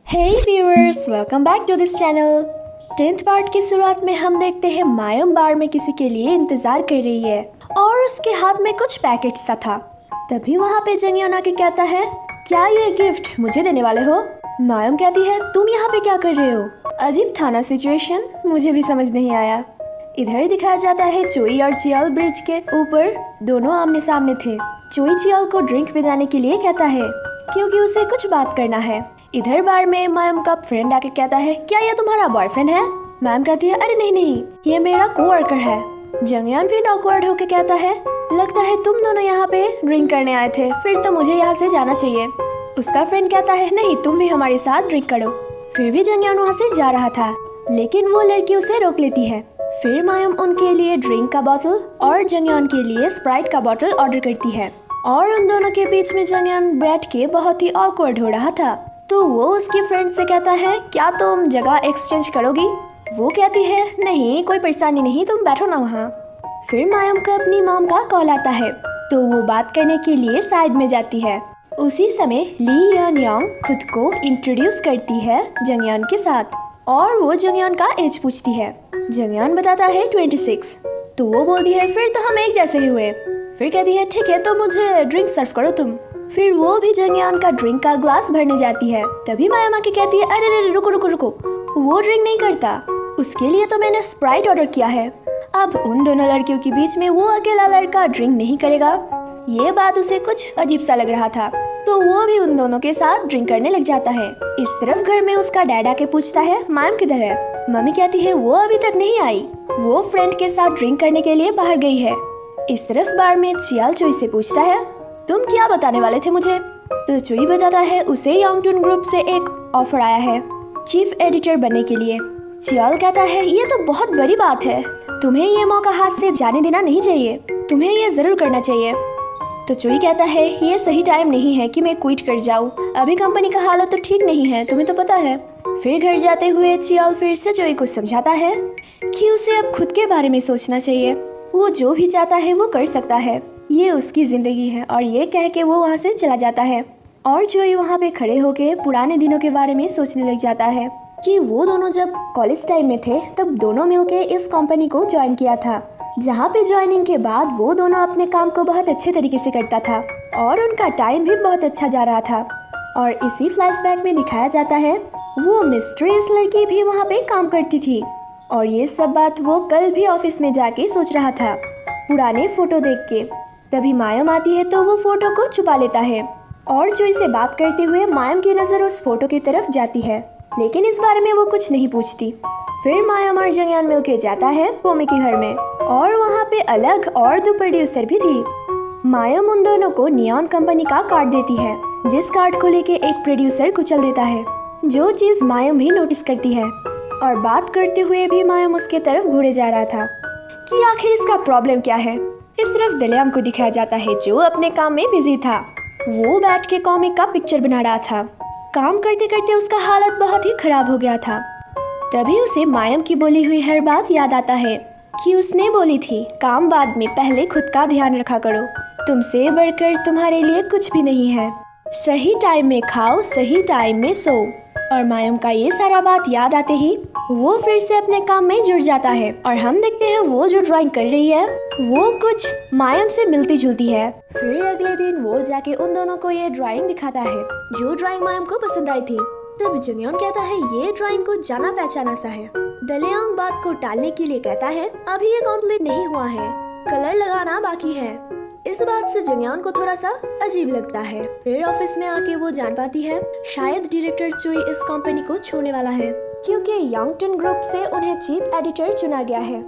Hey viewers, welcome back to this channel. 10th part की शुरुआत में हम देखते हैं मायम बार में किसी के लिए इंतजार कर रही है और उसके हाथ में कुछ पैकेट सा था। तभी वहाँ पे जंगयोन आके कहता है, क्या ये गिफ्ट मुझे देने वाले हो? मायम कहती है, तुम यहाँ पे क्या कर रहे हो? अजीब था ना सिचुएशन, मुझे भी समझ नहीं आया। इधर दिखाया जाता है चोई और चियल ब्रिज के ऊपर दोनों आमने सामने थे। चोई चियल को ड्रिंक पे जाने के लिए कहता है क्योंकि उसे कुछ बात करना है। इधर बार में मायम का फ्रेंड आके कहता है, क्या ये तुम्हारा बॉयफ्रेंड है? मैम कहती है, अरे नहीं नहीं, ये मेरा कोवर्कर है। जंगयान फिर ऑकवर्ड होके कहता है, लगता है तुम दोनों यहाँ पे ड्रिंक करने आए थे, फिर तो मुझे यहाँ से जाना चाहिए। उसका फ्रेंड कहता है, नहीं तुम भी हमारे साथ ड्रिंक करो। फिर भी जंगयान वहाँ से जा रहा था, लेकिन वो लड़की उसे रोक लेती है। फिर मायम उनके लिए ड्रिंक का बोतल और जंगयान के लिए स्प्राइट का बोतल ऑर्डर करती है और उन दोनों के बीच में जंगयान बैठ के बहुत ही ऑकवर्ड हो रहा था। तो वो उसकी फ्रेंड से कहता है, क्या तुम जगह एक्सचेंज करोगी? वो कहती है, नहीं कोई परेशानी नहीं, तुम बैठो ना वहाँ। फिर मायम को अपनी मॉम का कॉल आता है तो वो बात करने के लिए साइड में जाती है। उसी समय ली यान यांग खुद को इंट्रोड्यूस करती है जंगयान के साथ और वो जंगयान का एज पूछती है। जंगयान बताता है 26। तो वो बोलती है, फिर तो हम एक जैसे ही हुए। फिर कहती है, ठीक है तो मुझे ड्रिंक सर्व करो तुम। फिर वो भी जंगयान का ड्रिंक का ग्लास भरने जाती है। तभी मायम आके कहती है, अरे अरे रुको रुको रुको, वो ड्रिंक नहीं करता, उसके लिए तो मैंने स्प्राइट ऑर्डर किया है। अब उन दोनों लड़कियों के बीच में वो अकेला लड़का ड्रिंक नहीं करेगा, ये बात उसे कुछ अजीब सा लग रहा था। तो वो भी उन दोनों के साथ ड्रिंक करने लग जाता है। इस तरफ घर में उसका डैड आके पूछता है, मायम किधर है? मम्मी कहती है, वो अभी तक नहीं आई, वो फ्रेंड के साथ ड्रिंक करने के लिए बाहर गई है। इस तरफ बार में चियाल चोई से पूछता है, तुम क्या बताने वाले थे मुझे? तो चोई बताता है उसे यांगटून ग्रुप से एक ऑफर आया है चीफ एडिटर बनने के लिए। चियाल कहता है, ये तो बहुत बड़ी बात है, तुम्हें ये मौका हाथ से जाने देना नहीं चाहिए, तुम्हें ये जरूर करना चाहिए। तो चोई कहता है, ये सही टाइम नहीं है कि मैं क्विट कर जाऊँ, अभी कंपनी का हालत तो ठीक नहीं है, तुम्हें तो पता है। फिर घर जाते हुए चियाल फिर से चोई को समझाता है कि उसे अब खुद के बारे में सोचना चाहिए, वो जो भी चाहता है वो कर सकता है, ये उसकी जिंदगी है। और ये कह के वो वहाँ से चला जाता है और चोई वहाँ पे खड़े होके पुराने दिनों के बारे में सोचने लग जाता है कि वो दोनों जब कॉलेज टाइम में थे तब दोनों मिलके इस कंपनी को ज्वाइन किया था, जहाँ पे ज्वाइनिंग के बाद वो दोनों अपने काम को बहुत अच्छे तरीके से करता था और उनका टाइम भी बहुत अच्छा जा रहा था। और इसी फ्लैशबैक में दिखाया जाता है वो मिस्ट्रियस लड़की भी वहाँ पे काम करती थी और ये सब बात वो कल भी ऑफिस में जाके सोच रहा था पुराने फोटो देख के। तभी मायम आती है तो वो फोटो को छुपा लेता है और चोई से बात करते हुए मायम की नज़र उस फोटो की तरफ जाती है, लेकिन इस बारे में वो कुछ नहीं पूछती। फिर मायम और जंगयान मिलके जाता है पोमी के घर में और वहाँ पे अलग और दो प्रोड्यूसर भी थी। मायम उन दोनों को नियॉन कंपनी का कार्ड देती है, जिस कार्ड को लेके एक प्रोड्यूसर कुचल देता है, जो चीज मायम भी नोटिस करती है। और बात करते हुए भी मायम उसके तरफ घूरे जा रहा था कि आखिर इसका प्रॉब्लम क्या है। इस तरफ दलियांग को दिखाया जाता है जो अपने काम में बिजी था, वो बैठ के कॉमिक का पिक्चर बना रहा था। काम करते करते उसका हालत बहुत ही खराब हो गया था। तभी उसे मायम की बोली हुई हर बात याद आता है कि उसने बोली थी, काम बाद में, पहले खुद का ध्यान रखा करो, तुमसे बढ़कर तुम्हारे लिए कुछ भी नहीं है, सही टाइम में खाओ, सही टाइम में सो। और मायम का ये सारा बात याद आते ही वो फिर से अपने काम में जुट जाता है और हम देखते हैं वो जो ड्राइंग कर रही है वो कुछ मायम से मिलती जुलती है। फिर अगले दिन वो जाके उन दोनों को ये ड्राइंग दिखाता है जो ड्राइंग मायम को पसंद आई थी। तब जंगयान कहता है, ये ड्राइंग को जाना पहचाना सा है। दलियांग बात को टालने के लिए कहता है, अभी ये कंप्लीट नहीं हुआ है, कलर लगाना बाकी है। इस बात से जंगयान को थोड़ा सा अजीब लगता है। फिर ऑफिस में आके वो जान पाती है शायद डायरेक्टर चोई इस कंपनी को छोड़ने वाला है क्योंकि यांगटून ग्रुप से उन्हें चीफ एडिटर चुना गया है।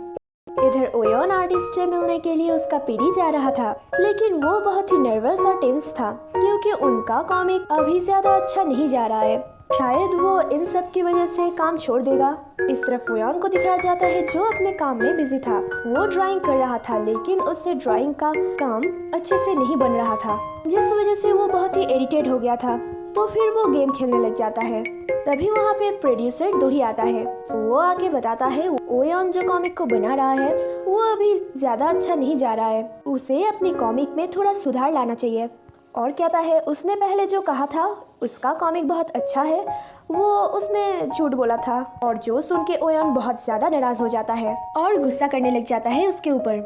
इधर ओयोन आर्टिस्ट से मिलने के लिए उसका पीडी जा रहा था, लेकिन वो बहुत ही नर्वस और टेंस था क्योंकि उनका कॉमिक अभी ज्यादा अच्छा नहीं जा रहा है, शायद वो इन सब की वजह से काम छोड़ देगा। इस तरफ ओयोन को दिखाया जाता है जो अपने काम में बिजी था, वो ड्राइंग कर रहा था लेकिन उससे ड्राइंग का काम अच्छे से नहीं बन रहा था, जिस वजह से वो बहुत ही इरिटेट हो गया था। तो फिर वो गेम खेलने लग जाता है। तभी वहाँ पे प्रोड्यूसर दोही आता है, वो आके बताता है ओयोन जो कॉमिक को बना रहा है वो अभी ज्यादा अच्छा नहीं जा रहा है, उसे अपनी कॉमिक में थोड़ा सुधार लाना चाहिए। और कहता है उसने पहले जो कहा था उसका कॉमिक बहुत अच्छा है, वो उसने झूठ बोला था। और जो सुन के ओयोन बहुत ज़्यादा नाराज़ हो जाता है और गुस्सा करने लग जाता है उसके ऊपर,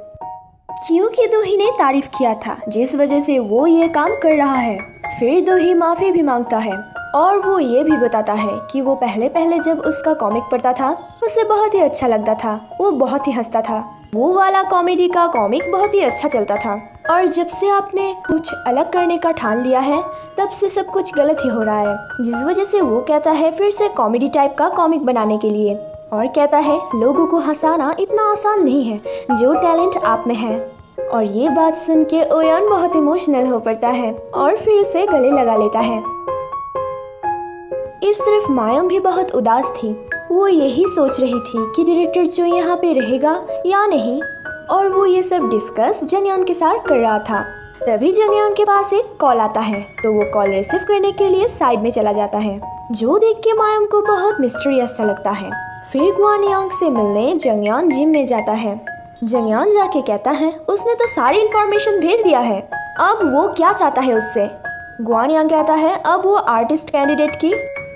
क्योंकि दोही ने तारीफ किया था जिस वजह से वो ये काम कर रहा है। फिर दोही माफ़ी भी मांगता है और वो ये भी बताता है कि वो पहले जब उसका कॉमिक पढ़ता था उसे बहुत ही अच्छा लगता था, वो बहुत ही हंसता था, वो वाला कॉमेडी का कॉमिक बहुत ही अच्छा चलता था। और जब से आपने कुछ अलग करने का ठान लिया है तब से सब कुछ गलत ही हो रहा है, जिस वजह से वो कहता है फिर से कॉमेडी टाइप का कॉमिक बनाने के लिए। और कहता है लोगों को हंसाना इतना आसान नहीं है जो टैलेंट आप में है। और ये बात सुन के ओयोन बहुत इमोशनल हो पड़ता है और फिर उसे गले लगा लेता है। इस तरफ मायोम भी बहुत उदास थी, वो यही सोच रही थी कि डायरेक्टर चोई यहाँ पे रहेगा या नहीं, और वो ये सब डिस्कस जंगयोन के साथ कर रहा था। तभी जंगयोन के पास एक कॉल आता है तो वो कॉल रिसीव करने के लिए साइड में चला जाता है, जो देख के मायोम को बहुत मिस्टीरियस सा लगता है। फिर ग्वानियांग से मिलने जंगयोन जिम में जाता है। जंगयोन जाके कहता है उसने तो सारी इन्फॉर्मेशन भेज दिया है, अब वो क्या चाहता है उससे। ग्वानियांग कहता है अब वो आर्टिस्ट कैंडिडेट की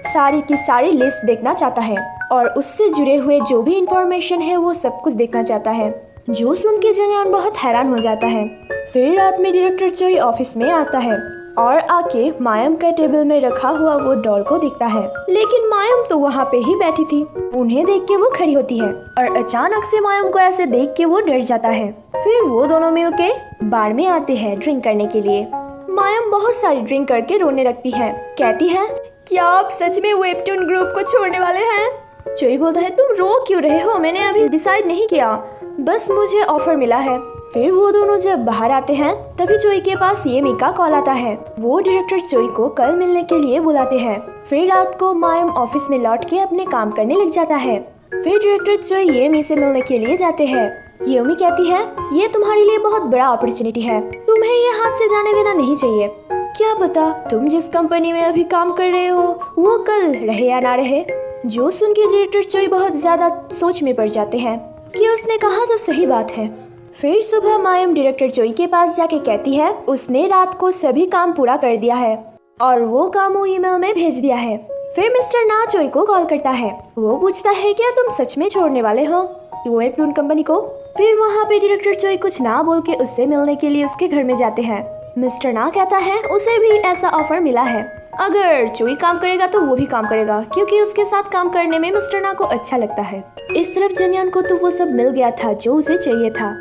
सारी लिस्ट देखना चाहता है और उससे जुड़े हुए जो भी इंफॉर्मेशन है वो सब कुछ देखना चाहता है, जो सुन के जंगयोन बहुत हैरान हो जाता है। फिर रात में डायरेक्टर चोई ऑफिस में आता है और आके मायोम के टेबल में रखा हुआ वो डॉल को देखता है, लेकिन मायोम तो वहाँ पे ही बैठी थी। उन्हें देख के वो खड़ी होती है और अचानक से मायोम को ऐसे देख के वो डर जाता है। फिर वो दोनों मिलके बार में आते हैं ड्रिंक करने के लिए। मायोम बहुत सारी ड्रिंक करके रोने लगती है, कहती है क्या आप सच में वेबटून ग्रुप को छोड़ने वाले हैं। चोई बोलता है तुम रो क्यों रहे हो, मैंने अभी डिसाइड नहीं किया, बस मुझे ऑफर मिला है। फिर वो दोनों जब बाहर आते हैं तभी चोई के पास येमी का कॉल आता है, वो डायरेक्टर चोई को कल मिलने के लिए बुलाते हैं। फिर रात को मायोम ऑफिस में लौट के अपने काम करने लग जाता है। फिर डायरेक्टर चोई येमी से मिलने के लिए जाते हैं। येमी कहती है ये तुम्हारे लिए बहुत बड़ा अपॉर्चुनिटी है, तुम्हें ये हाथ से जाने देना नहीं चाहिए। क्या पता तुम जिस कंपनी में अभी काम कर रहे हो वो कल रहे या ना रहे। जो सुन के डायरेक्टर चोई बहुत ज्यादा सोच में पड़ जाते हैं कि उसने कहा तो सही बात है। फिर सुबह मायोम डायरेक्टर चोई के पास जाके कहती है उसने रात को सभी काम पूरा कर दिया है और वो काम वो ईमेल में भेज दिया है। फिर मिस्टर ना चोई को कॉल करता है, वो पूछता है क्या तुम सच में छोड़ने वाले हो वेबटून कंपनी को। फिर वहाँ पे डायरेक्टर चोई कुछ ना बोल के उससे मिलने के लिए उसके घर में जाते हैं। मिस्टर ना कहता है उसे भी ऐसा ऑफर मिला है, अगर चोई काम करेगा तो वो भी काम करेगा क्योंकि उसके साथ काम करने में मिस्टर ना को अच्छा लगता है। इस तरफ जंगयोन को तो वो सब मिल गया था जो उसे चाहिए था।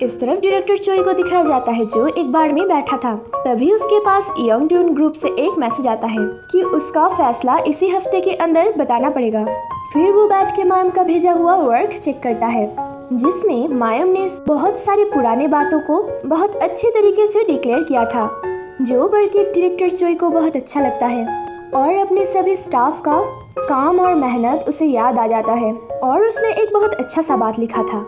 इस तरफ डायरेक्टर चोई को दिखाया जाता है जो एक बार में बैठा था। तभी उसके पास यंगटून ग्रुप से एक मैसेज आता है कि उसका फैसला इसी हफ्ते के अंदर बताना पड़ेगा। फिर वो बैठ के मायोम का भेजा हुआ वर्क चेक करता है, जिसमें मायोम ने बहुत सारी पुराने बातों को बहुत अच्छे तरीके से डिक्लेयर किया था, जो पढ़ के डायरेक्टर चोई को बहुत अच्छा लगता है और अपने सभी स्टाफ का काम और मेहनत उसे याद आ जाता है। और उसने एक बहुत अच्छा सा बात लिखा था,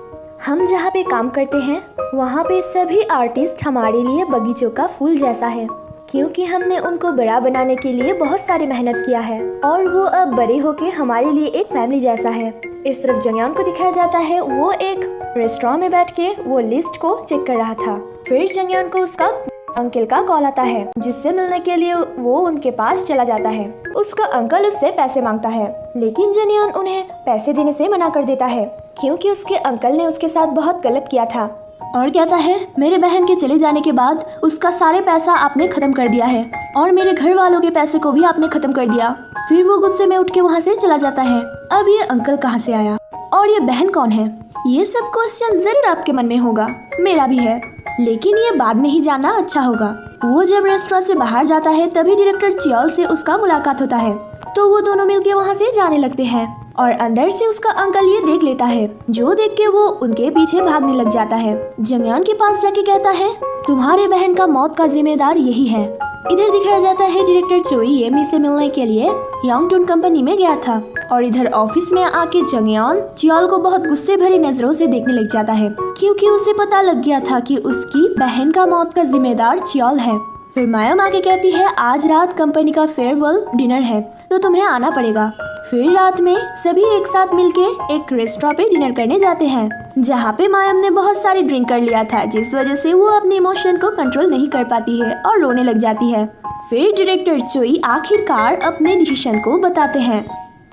हम जहाँ पे काम करते हैं वहाँ पे सभी आर्टिस्ट हमारे लिए बगीचों का फूल जैसा है, क्योंकि हमने उनको बड़ा बनाने के लिए बहुत सारी मेहनत किया है और वो अब बड़े होके हमारे लिए एक फैमिली जैसा है। इस तरफ जंगयोन को दिखाया जाता है वो एक रेस्टोरेंट में बैठ के वो लिस्ट को चेक कर रहा था। फिर जंगयोन को उसका अंकल का कॉल आता है, जिससे मिलने के लिए वो उनके पास चला जाता है। उसका अंकल उससे पैसे मांगता है, लेकिन जंगयोन उन्हें पैसे देने से मना कर देता है क्योंकि उसके अंकल ने उसके साथ बहुत गलत किया था। और कहता है मेरे बहन के चले जाने के बाद उसका सारे पैसा आपने खत्म कर दिया है और मेरे घर वालों के पैसे को भी आपने खत्म कर दिया। फिर वो गुस्से में उठ के वहाँ से चला जाता है। अब ये अंकल कहाँ से आया और ये बहन कौन है, ये सब क्वेश्चन जरूर आपके मन में होगा, मेरा भी है, लेकिन ये बाद में ही जानना अच्छा होगा। वो जब रेस्टोरेंट से बाहर जाता है तभी डायरेक्टर चियोल से उसका मुलाकात होता है, तो वो दोनों मिलके वहाँ से जाने लगते हैं और अंदर से उसका अंकल ये देख लेता है, जो देख के वो उनके पीछे भागने लग जाता है। जंगयोन के पास जाके कहता है तुम्हारे बहन का मौत का जिम्मेदार यही है। इधर दिखाया जाता है डायरेक्टर चोई येमी से मिलने के लिए यंगटून कंपनी में गया था और इधर ऑफिस में आके जंगयोन चियोल को बहुत गुस्से भरी नजरों से देखने लग जाता है, क्योंकि उसे पता लग गया था कि उसकी बहन का मौत का जिम्मेदार चियोल है। फिर मायोम आके कहती है आज रात कंपनी का फेयरवेल डिनर है तो तुम्हें आना पड़ेगा। फिर रात में सभी एक साथ मिलके एक रेस्टोरेंट पे डिनर करने जाते हैं, जहाँ पे मायम ने बहुत सारी ड्रिंक कर लिया था, जिस वजह से वो अपने इमोशन को कंट्रोल नहीं कर पाती है और रोने लग जाती है। फिर डायरेक्टर चोई आखिरकार अपने डिसीजन को बताते हैं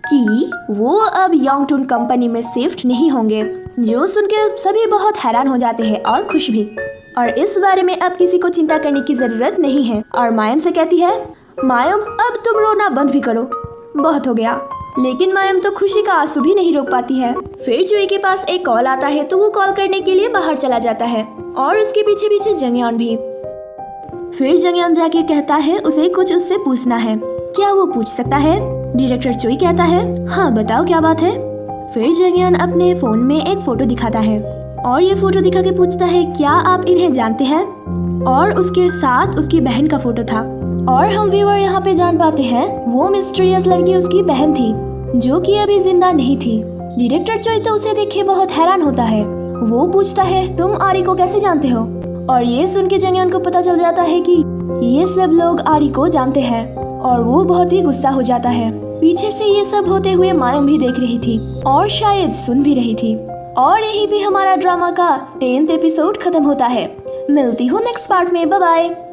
कि वो अब यंगटून कंपनी में शिफ्ट नहीं होंगे, जो सुन के सभी बहुत हैरान हो जाते हैं और खुश भी। और इस बारे में अब किसी को चिंता करने की जरूरत नहीं है। और मायम से कहती है, मायम अब तुम रोना बंद भी करो, बहुत हो गया। लेकिन मायम तो खुशी का आंसू भी नहीं रोक पाती है। फिर चुई के पास एक कॉल आता है तो वो कॉल करने के लिए बाहर चला जाता है और उसके पीछे पीछे जंगयान भी। फिर जंगयान जाके कहता है उसे कुछ उससे पूछना है। क्या वो पूछ सकता है? डायरेक्टर चुई कहता है, हाँ बताओ क्या बात है। फिर जंगयान अपने फोन में एक फोटो दिखाता है और ये फोटो दिखा के पूछता है, क्या आप इन्हें जानते हैं? और उसके साथ उसकी बहन का फोटो था। और हम व्यूअर यहाँ पे जान पाते हैं वो मिस्टीरियस लड़की उसकी बहन थी, जो कि अभी जिंदा नहीं थी। डायरेक्टर चोई तो उसे देखे बहुत हैरान होता है। वो पूछता है, तुम आरी को कैसे जानते हो? और ये सुन के जंगयान को पता चल जाता है कि ये सब लोग आरी को जानते हैं और वो बहुत ही गुस्सा हो जाता है। पीछे से ये सब होते हुए मायम भी देख रही थी और शायद सुन भी रही थी। और यही भी हमारा ड्रामा का 10th एपिसोड खत्म होता है। मिलती हूँ नेक्स्ट पार्ट में, बाय बाय।